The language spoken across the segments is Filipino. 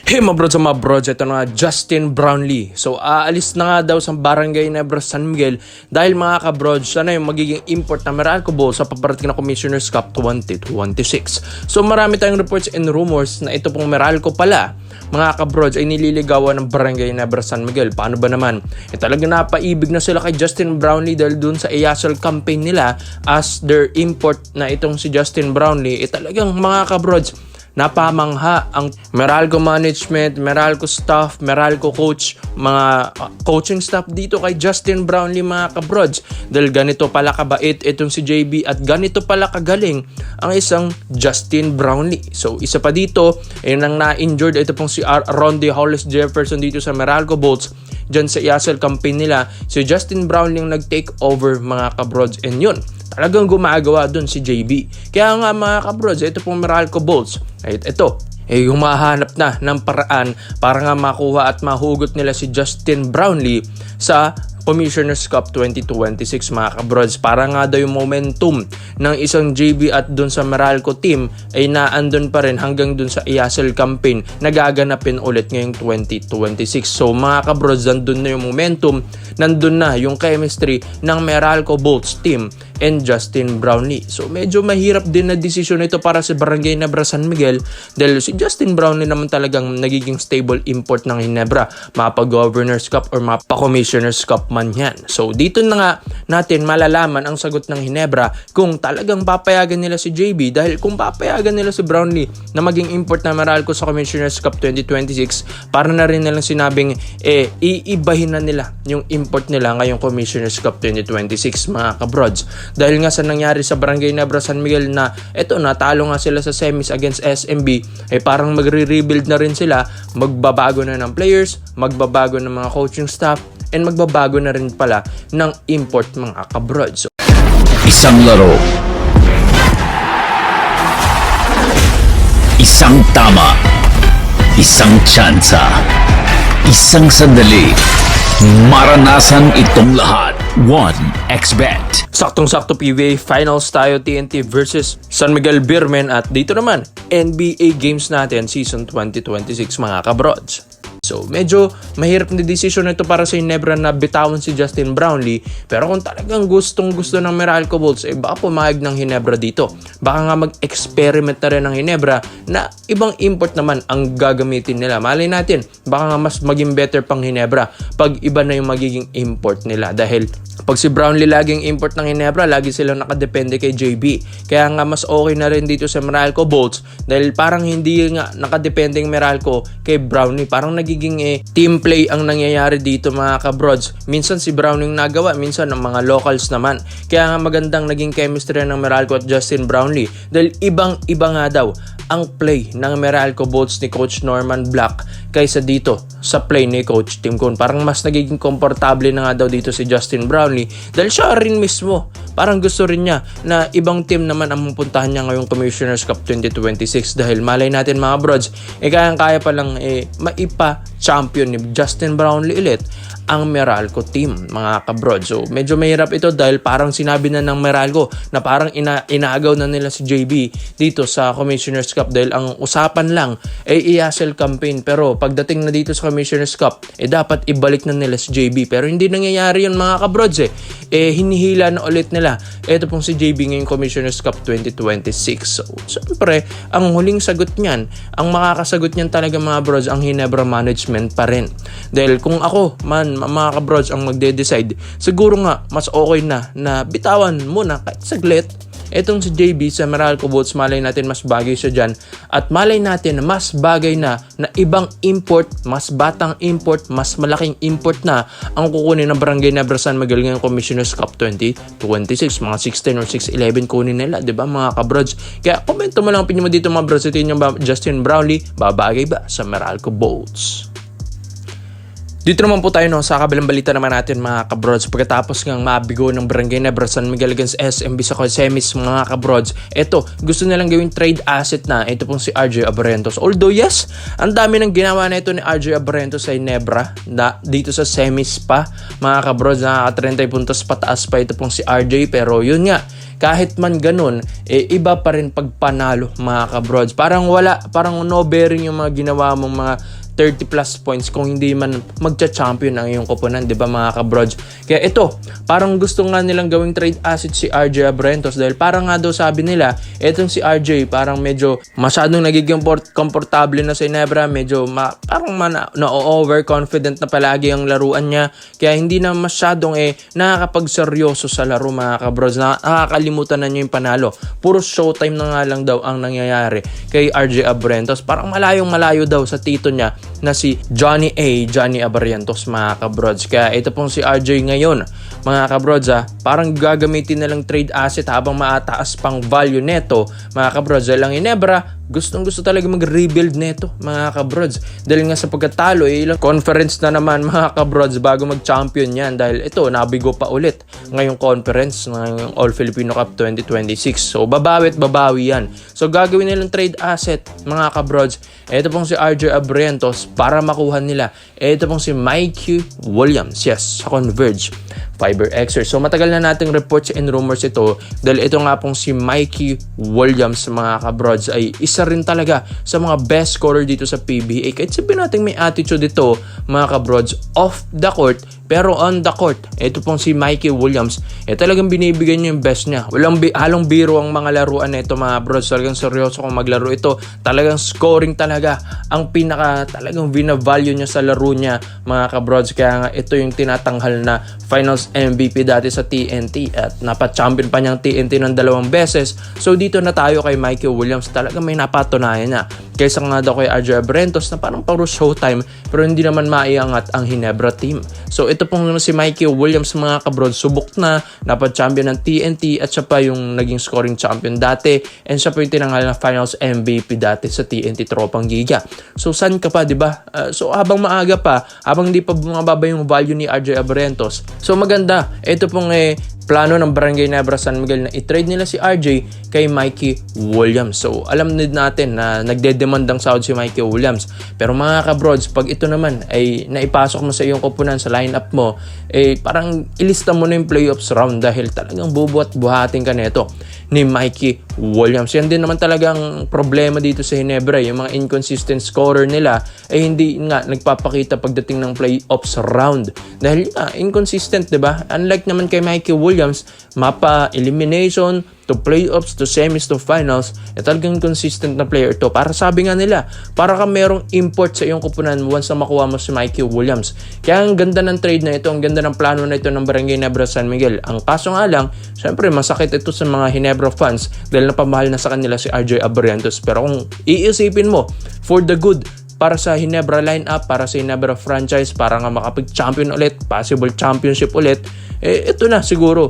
Hey mga brods, ito na nga Justin Brownlee. So aalis na nga daw sa Barangay Nebra San Miguel dahil mga kabrods, sana yung magiging import na Meralco Bulls sa paparating na Commissioner's Cup 2026. So marami tayong reports and rumors na ito pong Meralco pala, mga kabrods, ay nililigawan ng Barangay Nebra San Miguel. Paano ba naman? Talagang napaibig na sila kay Justin Brownlee dahil dun sa EASL campaign nila as their import na itong si Justin Brownlee. Talagang mga kabrods, napamangha ang Meralco management, Meralco staff, Meralco coach, mga coaching staff dito kay Justin Brownlee, mga kabrods. Dahil ganito pala kabait itong si JB at ganito pala kagaling ang isang Justin Brownlee. So isa pa dito, nang na-injured ito pong si Rondy Hollis Jefferson dito sa Meralco Bulls. Diyan sa EASL campaign nila, si Justin Brownlee yung nag-take over, mga kabrods, and yun, talagang gumagawa dun si JB. Kaya nga mga kabrods, ito pong Meralco Bulls, ito, humahanap na ng paraan para nga makuha at mahugot nila si Justin Brownlee sa Commissioner's Cup 2026, mga kabrods. Para nga daw yung momentum ng isang JB at dun sa Meralco team ay naandun pa rin hanggang dun sa EASL campaign na gaganapin ulit ngayong 2026. So mga kabrods, nandun na yung momentum, nandun na yung chemistry ng Meralco Bulls team and Justin Brownlee. So medyo mahirap din na desisyon ito para sa Barangay Nebra San Miguel dahil si Justin Brownlee naman talagang nagiging stable import ng Ginebra, mapa-Governor's Cup or mapa-Commissioner's Cup man yan. So dito na nga natin malalaman ang sagot ng Ginebra kung talagang papayagan nila si JB, dahil kung papayagan nila si Brownlee na maging import na Meralco sa Commissioner's Cup 2026, para na rin nilang sinabing iibahin na nila yung import nila ngayong Commissioner's Cup 2026, mga kabrods. Dahil nga sa nangyari sa Barangay Nebra San Miguel na eto, natalo nga sila sa semis against SMB, parang magre-rebuild na rin sila, magbabago na ng players, magbabago ng mga coaching staff, and magbabago na rin pala ng import, mga kabrods. Isang laro, isang tama, isang tsansa, isang sandali, maranasan itong lahat. 1xBet. Saktong-sakto PBA Finals tayo, TNT versus San Miguel Beermen, at dito naman NBA games natin season 2026, mga kabrods. So medyo mahirap na decision ito para sa Ginebra na bitawan si Justin Brownlee, pero kung talagang gustong-gusto ng Meralco Bulls, baka pumayag ng Ginebra dito. Baka nga mag-experiment na rin ng Ginebra na ibang import naman ang gagamitin nila. Malay natin, baka nga mas maging better pang Ginebra pag iba na yung magiging import nila, dahil pag si Brownlee laging import ng Ginebra, lagi silang nakadepende kay JB. Kaya nga mas okay na rin dito sa Meralco Bulls dahil parang hindi nga nakadepende yung Meralco kay Brownlee. Parang nagiging team play ang nangyayari dito, mga kabrods. Minsan si Brownlee nagawa, minsan ang mga locals naman. Kaya nga magandang naging chemistry ng Meralco at Justin Brownlee dahil ibang-iba nga daw ang play ng Meralco Bulls ni Coach Norman Black kaysa dito sa play ni Coach Tim Cone. Parang mas nagiging komportable na nga daw dito si Justin Brownlee dahil siya rin mismo parang gusto rin niya na ibang team naman ang pupuntahan niya ngayong Commissioner's Cup 2026, dahil malay natin, mga brods, kaya palang maipa-champion ni Justin Brownlee ulit ang Meralco team, mga kabrod. So medyo mahirap ito dahil parang sinabi na ng Meralco na parang inaagaw na nila si JB dito sa Commissioner's Cup dahil ang usapan lang ay EASL campaign, pero pagdating na dito sa Commissioner's Cup dapat ibalik na nila si JB, pero hindi nangyayari yun, mga kabrods. Hinihila na ulit nila ito pong si JB ngayong Commissioner's Cup 2026. So siyempre ang huling sagot niyan, ang makakasagot niyan talaga, mga brods, ang Ginebra management pa rin. Dahil kung ako man, mga kabrods, ang magde-decide, siguro nga mas okay na bitawan muna kahit saglit etong si JB sa Meralco Bulls. Malay natin mas bagay siya dyan, at malay natin mas bagay na ibang import, mas batang import, mas malaking import na ang kukunin ng Barangay Nebra San Miguel ngayong Commissioner's Cup 2026. Mga 6'10 or 6'11 kunin nila, diba, mga kabrods? Kaya komento mo lang ang opinion mo dito, mga brods. Ito yung Justin Brownlee, babagay ba sa Meralco Bulls? Dito naman po tayo sa kabilang balita naman natin, mga kabrods. Pagkatapos ng mabigo ng Barangay Nebra San Miguel against SMB sa semis, mga kabrods, eto, gusto nilang gawing trade asset na ito pong si RJ Abarentos. Although yes, ang dami ng ginawa na ito ni RJ Abarentos sa Nebra dito sa semis pa, mga kabrods. Nakaka-30 puntos pataas pa ito pong si RJ, pero yun nga, kahit man ganun, iba pa rin pagpanalo mga kabrods. Parang no bearing yung mga ginawa mong mga 30 plus points kung hindi man magcha-champion ang iyong koponan, di ba mga kabrods? Kaya ito, parang gusto nga nilang gawing trade asset si RJ Abrentos dahil parang nga daw sabi nila, etong si RJ parang medyo masyadong nagiging komportable na sa Ginebra, medyo parang na-overconfident na palagi ang laruan niya, kaya hindi na masyadong nakakapagseryoso sa laro mga kabrods, nakakalimutan na niya yung panalo. Puro showtime na nga lang daw ang nangyayari kay RJ Abrentos. Parang malayo daw sa tito niya na si Johnny Abarientos mga kabrods. Kaya ito pong si RJ ngayon mga kabrods, parang gagamitin na lang trade asset habang maataas pang value neto mga kabrods. Dahil ang Ginebra gustong talaga mag-rebuild neto mga kabrods, dahil nga sa pagkatalo ilang conference na naman mga kabrods bago mag-champion yan, dahil ito nabigo pa ulit ngayong conference, ngayong All Filipino Cup 2026. So babawi yan. So gagawin nilang trade asset mga kabrods, ito pong si RJ Abrentos para makuha nila ito pong si Mikey Williams, yes, sa Converge Fiber Xer. So matagal na nating reports and rumors ito, dahil ito nga pong si Mikey Williams mga kabrods ay isa rin talaga sa mga best scorer dito sa PBA. Kahit sabihin natin may attitude dito mga kabrods off the court, pero on the court, ito pong si Mikey Williams, talagang binibigyan niya yung best niya. Halong biro ang mga laruan nito mga brods. Talagang seryoso kung maglaro ito. Talagang scoring talaga ang talagang binavalue niya sa laro niya mga kabrods. Kaya nga ito yung tinatanghal na Finals MVP dati sa TNT at napa-champion pa niyang TNT ng 2 beses. So dito na tayo kay Mikey Williams. Talagang may napatunayan niya. Kaysa nga daw kay RJ Abrentos na parang paro showtime pero hindi naman maiangat ang Ginebra team. So ito pong si Mikey Williams mga kabrods, subok na, napag-champion ng TNT at siya pa yung naging scoring champion dati, and siya pa yung tinanghal na Finals MVP dati sa TNT Tropang Giga. So saan ka pa, di ba? So habang maaga pa, habang hindi pa bumababa yung value ni RJ Abrentos, so maganda. Ito pong plano ng Barangay Ginebra San Miguel na i-trade nila si RJ kay Mikey Williams. So alam natin na nagde-demand ang sahod si Mikey Williams. Pero mga kabrods, pag ito naman ay naipasok mo sa iyong koponan sa lineup mo, parang ilista mo na yung playoffs round dahil talagang bubuhat-buhatin ka nito ni Mikey Williams. Yan din naman talagang problema dito sa Ginebra. Yung mga inconsistent scorer nila ay hindi nga nagpapakita pagdating ng playoffs round. Dahil inconsistent, diba? Unlike naman kay Mikey Williams, mapa elimination to playoffs to semis to finals, talagang consistent na player to. Para sabi nga nila, para ka merong import sa iyong kupunan once na makuha mo si Mikey Williams. Kaya ang ganda ng trade na ito, ang ganda ng plano na ito ng Barangay Ginebra San Miguel. Ang kaso nga lang, syempre masakit ito sa mga Ginebra fans dahil napamahal na sa kanila si RJ Abrentos. Pero kung iisipin mo, for the good, para sa Ginebra lineup, para sa Ginebra franchise, para nga makapag-champion ulit, possible championship ulit, ito na siguro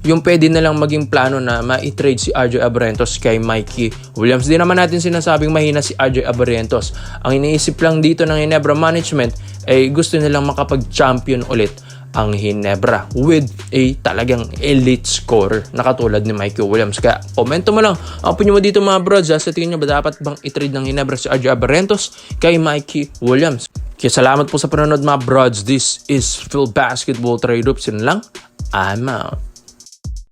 yung pwede na lang maging plano na ma-trade si RJ Abrentos kay Mikey Williams. Di naman natin sinasabing mahina si RJ Abrentos. Ang iniisip lang dito ng Ginebra management ay gusto nilang makapag-champion ulit ang Ginebra with a talagang elite scorer na katulad ni Mikey Williams. Kaya komento mo lang ang opinion mo dito mga brods. Sa tingin nyo ba dapat bang i-trade ng Ginebra si RJ Abrentos kay Mikey Williams? Kaya salamat po sa panonood mga brods. This is Phil Basketball Trade Hoops. Yun lang. I'm out.